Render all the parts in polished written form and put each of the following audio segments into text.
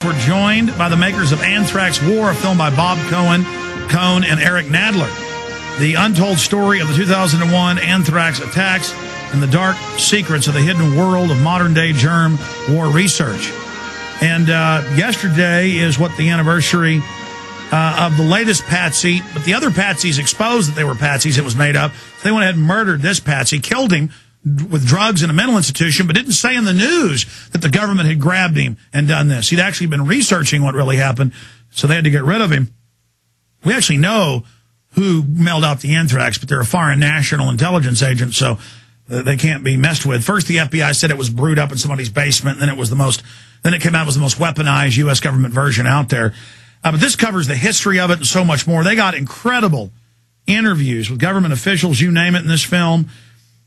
We're joined by the makers of Anthrax War, a film by Bob Coen, and Eric Nadler. The untold story of the 2001 anthrax attacks and the dark secrets of the hidden world of modern-day germ war research. And yesterday is what the anniversary of the latest patsy, but the other patsies exposed that they were patsies. It was made up. They went ahead and murdered this patsy, killed him with drugs in a mental institution, but didn't say in the news that the government had grabbed him and done this. He'd actually been researching what really happened, so they had to get rid of him. We actually know who mailed out the anthrax, but they're a foreign national intelligence agent, so they can't be messed with. First, the FBI said it was brewed up in somebody's basement, and then it came out it was the most weaponized U.S. government version out there. But this covers the history of it and so much more. They got incredible interviews with government officials, you name it, in this film.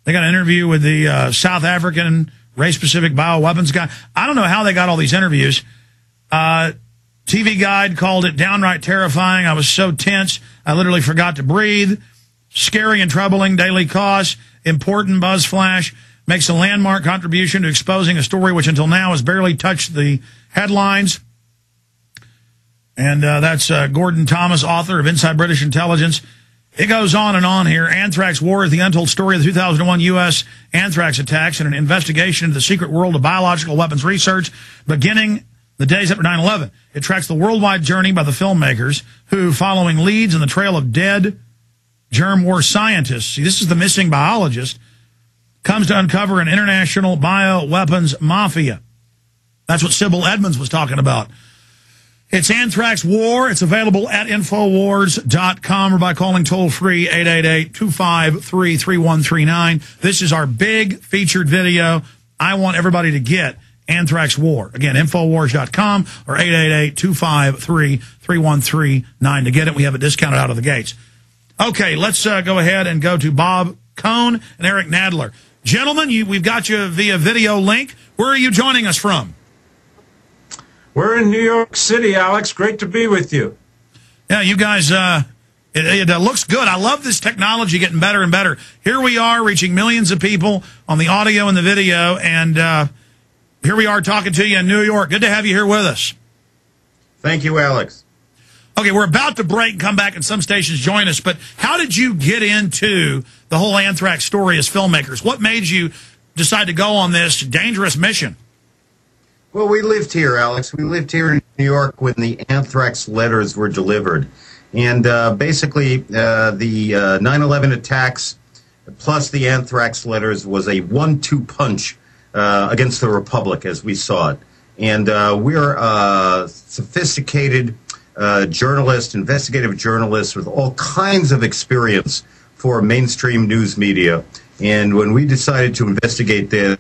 They got an interview with the South African race-specific bioweapons guy. I don't know how they got all these interviews. TV Guide called it downright terrifying. I was so tense, I literally forgot to breathe. Scary and troubling, Daily Kos, important buzz flash, makes a landmark contribution to exposing a story which until now has barely touched the headlines. And that's Gordon Thomas, author of Inside British Intelligence. It goes on and on here. Anthrax War is the untold story of the 2001 U.S. anthrax attacks and an investigation into the secret world of biological weapons research beginning the days after 9/11. It tracks the worldwide journey by the filmmakers who, following leads in the trail of dead germ war scientists, see, this is the missing biologist, comes to uncover an international bioweapons mafia. That's what Sybil Edmonds was talking about. It's Anthrax War. It's available at Infowars.com or by calling toll-free 888-253-3139. This is our big featured video. I want everybody to get Anthrax War. Again, Infowars.com or 888-253-3139 to get it. We have it discounted out of the gates. Okay, let's go ahead and go to Bob Coen and Eric Nadler. Gentlemen, we've got you via video link. Where are you joining us from? We're in New York City, Alex. Great to be with you. Yeah, you guys, it looks good. I love this technology getting better and better. Here we are reaching millions of people on the audio and the video, and here we are talking to you in New York. Good to have you here with us. Thank you, Alex. Okay, we're about to break and come back, and some stations join us, but how did you get into the whole anthrax story as filmmakers? What made you decide to go on this dangerous mission? Well, we lived here, Alex. We lived here in New York when the anthrax letters were delivered. And basically, the 9/11 attacks plus the anthrax letters was a 1-2 punch against the Republic, as we saw it. And we're sophisticated journalists, investigative journalists with all kinds of experience for mainstream news media. And when we decided to investigate this,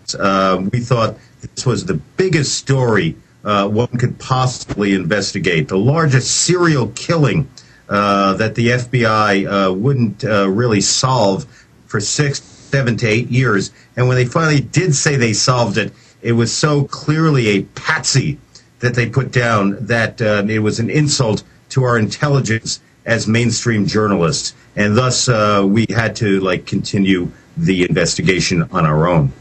we thought this was the biggest story one could possibly investigate, the largest serial killing that the FBI wouldn't really solve for 6, 7 to 8 years. And when they finally did say they solved it, it was so clearly a patsy that they put down that it was an insult to our intelligence as mainstream journalists. And thus, we had to continue the investigation on our own.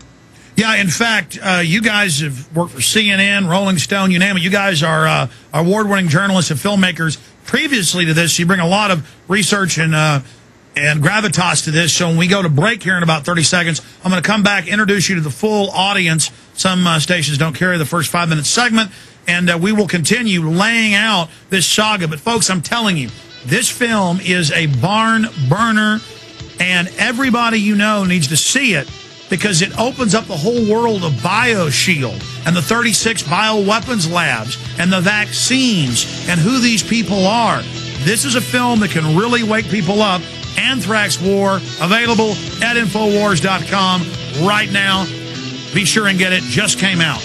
Yeah, in fact, you guys have worked for CNN, Rolling Stone, you name it. You guys are award-winning journalists and filmmakers. Previously to this, you bring a lot of research and gravitas to this. So when we go to break here in about 30 seconds, I'm going to come back, introduce you to the full audience. Some stations don't carry the first 5-minute segment, and we will continue laying out this saga. But, folks, I'm telling you, this film is a barn burner, and everybody you know needs to see it, because it opens up the whole world of BioShield and the 36 bioweapons labs and the vaccines and who these people are. This is a film that can really wake people up. Anthrax War, available at Infowars.com right now. Be sure and get it. Just came out.